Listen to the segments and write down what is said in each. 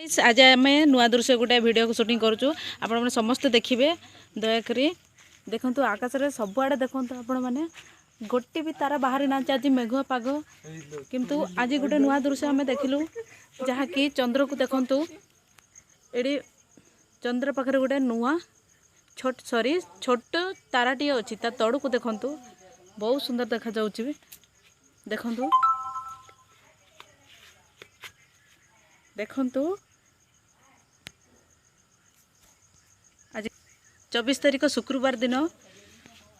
आज आम नुआ दृश्य गोटे वीडियो को शूटिंग करुचु आपण मैंने समस्त देखिए दयाक देखु आकाश में सबुआड़े देखु आपण मैंने गोटे भी तारा बाहरी ना आज मेघुआ पाग किंतु आज गोटे नुआ दृश्य आम देखिलु जहाँकि चंद्र को देखु ये चंद्र पाखे गोटे नुआ छोट ताराटी अच्छी ता तड़ को देखु बहुत सुंदर देखा जाऊँगी देखु देखु आज 24 तारीख शुक्रवार दिन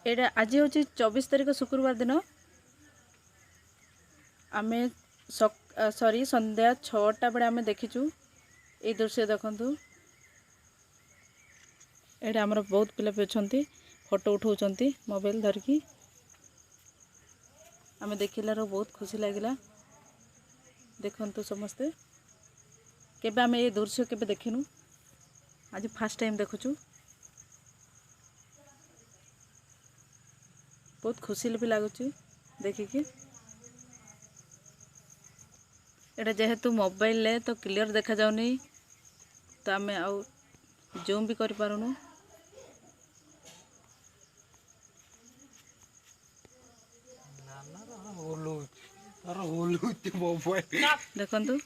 एटा आज हूँ 24 तारीख शुक्रवार दिन आम सॉरी संध्या 6टा बेले आम देखीचु ये दृश्य देखु ये आमर बहुत पिला भी अच्छा फोटो उठाऊँ मोबाइल धरिकी आम देखलार बहुत खुशी लगिला देखु समस्ते केबे आम ये दृश्य केबे देखिनु आज फास्ट टाइम देखुचु बहुत खुशी भी लगुच देखिकी एटा जेहेतु मोबाइल तो क्लियर देखा जाउनी तो आम आउ जूम भी कर पारुनु देखंतु